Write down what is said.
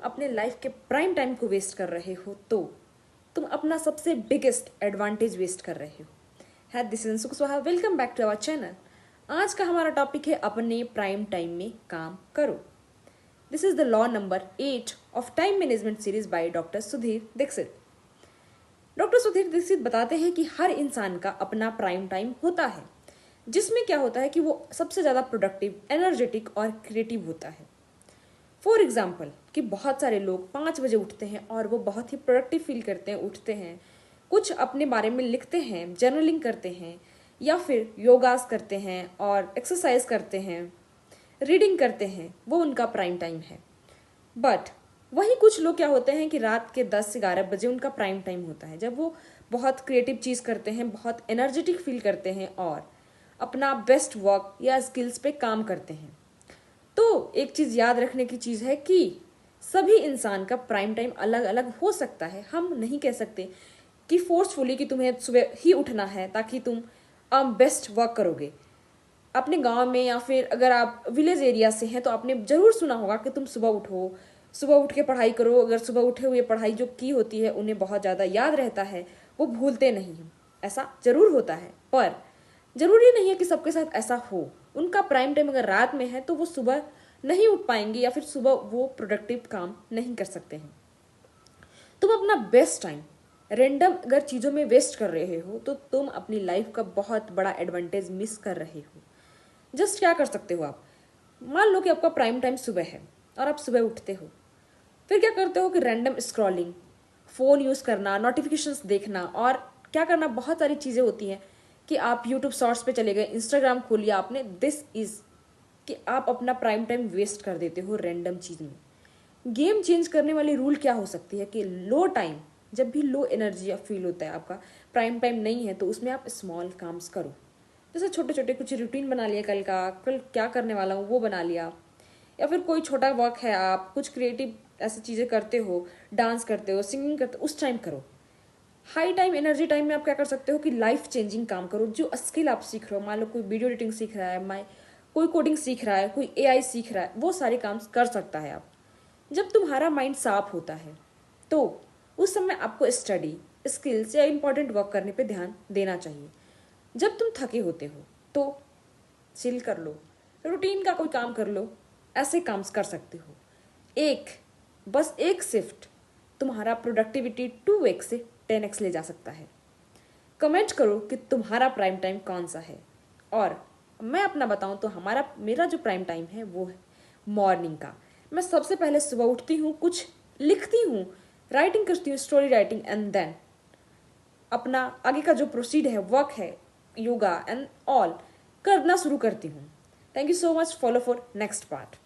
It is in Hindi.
अपने लाइफ के प्राइम टाइम को वेस्ट कर रहे हो तो तुम अपना सबसे बिगेस्ट एडवांटेज वेस्ट कर रहे हो। है this is Sukh Swaha, welcome back to our channel. आज का हमारा टॉपिक है अपने प्राइम टाइम में काम करो। This is the law number 8 of time management series by doctor Sudhir Dixit. Doctor Sudhir Dixit बताते हैं कि हर इंसान का अपना प्राइम टाइम होता है, जिसमें क्या होता है कि वो सबसे ज़्यादा प्रोडक्टिव, एनर्जेटिक और क्रिएटिव होता है। फॉर एग्जाम्पल कि बहुत सारे लोग 5 बजे उठते हैं और वो बहुत ही प्रोडक्टिव फील करते हैं, उठते हैं, कुछ अपने बारे में लिखते हैं, जर्नलिंग करते हैं या फिर योगास करते हैं और एक्सरसाइज करते हैं, रीडिंग करते हैं, वो उनका प्राइम टाइम है। बट वही कुछ लोग क्या होते हैं कि रात के 10-11 बजे उनका प्राइम टाइम होता है, जब वो बहुत क्रिएटिव चीज़ करते हैं, बहुत एनर्जेटिक फील करते हैं और अपना बेस्ट वर्क या स्किल्स पे काम करते हैं। तो एक चीज़ याद रखने की चीज़ है कि सभी इंसान का प्राइम टाइम अलग अलग हो सकता है। हम नहीं कह सकते कि फोर्सफुली कि तुम्हें सुबह ही उठना है ताकि तुम बेस्ट वर्क करोगे। अपने गांव में या फिर अगर आप विलेज एरिया से हैं तो आपने ज़रूर सुना होगा कि तुम सुबह उठो, सुबह उठ के पढ़ाई करो। अगर सुबह उठे हुए पढ़ाई जो की होती है उन्हें बहुत ज़्यादा याद रहता है, वो भूलते नहीं हैं। ऐसा ज़रूर होता है, पर ज़रूरी नहीं है कि सबके साथ ऐसा हो। उनका प्राइम टाइम अगर रात में है तो वो सुबह नहीं उठ पाएंगे या फिर सुबह वो प्रोडक्टिव काम नहीं कर सकते हैं। तुम अपना बेस्ट टाइम रेंडम अगर चीज़ों में वेस्ट कर रहे हो तो तुम अपनी लाइफ का बहुत बड़ा एडवांटेज मिस कर रहे हो। जस्ट क्या कर सकते हो आप, मान लो कि आपका प्राइम टाइम सुबह है और आप सुबह उठते हो, फिर क्या करते हो कि रैंडम स्क्रॉलिंग, फ़ोन यूज़ करना, नोटिफिकेशंस देखना और क्या करना, बहुत सारी चीज़ें होती हैं कि आप यूट्यूब शॉर्ट्स पे चले गए, इंस्टाग्राम खोल लिया आपने। दिस इज़ कि आप अपना प्राइम टाइम वेस्ट कर देते हो रैंडम चीज़ में। गेम चेंज करने वाली रूल क्या हो सकती है कि लो टाइम, जब भी लो एनर्जी फील होता है, आपका प्राइम टाइम नहीं है, तो उसमें आप स्मॉल काम्स करो। जैसे छोटे छोटे कुछ रूटीन बना लिया, कल क्या करने वाला हूँ वो बना लिया, या फिर कोई छोटा वर्क है, आप कुछ क्रिएटिव ऐसी चीज़ें करते हो, डांस करते हो, सिंगिंग करते हो, उस टाइम करो। हाई टाइम एनर्जी टाइम में आप क्या कर सकते हो कि लाइफ चेंजिंग काम करो। जो स्किल आप सीख रहे हो, मान लो कोई वीडियो एडिटिंग सीख रहा है, कोई कोडिंग सीख रहा है, कोई एआई सीख रहा है, वो सारे काम कर सकता है आप। जब तुम्हारा माइंड साफ होता है तो उस समय आपको स्टडी, स्किल्स या इंपॉर्टेंट वर्क करने पे ध्यान देना चाहिए। जब तुम थके होते हो तो चिल कर लो, रूटीन का कोई काम कर लो, ऐसे काम कर सकते हो। बस एक शिफ्ट तुम्हारा प्रोडक्टिविटी 2x से 10x ले जा सकता है। कमेंट करो कि तुम्हारा प्राइम टाइम कौन सा है। और मैं अपना बताऊं तो मेरा जो प्राइम टाइम है वो है मॉर्निंग का। मैं सबसे पहले सुबह उठती हूँ, कुछ लिखती हूँ, राइटिंग करती हूँ, स्टोरी राइटिंग, एंड देन अपना आगे का जो प्रोसीड है, वर्क है, योगा एंड ऑल करना शुरू करती हूँ। Thank you so much, follow for next part.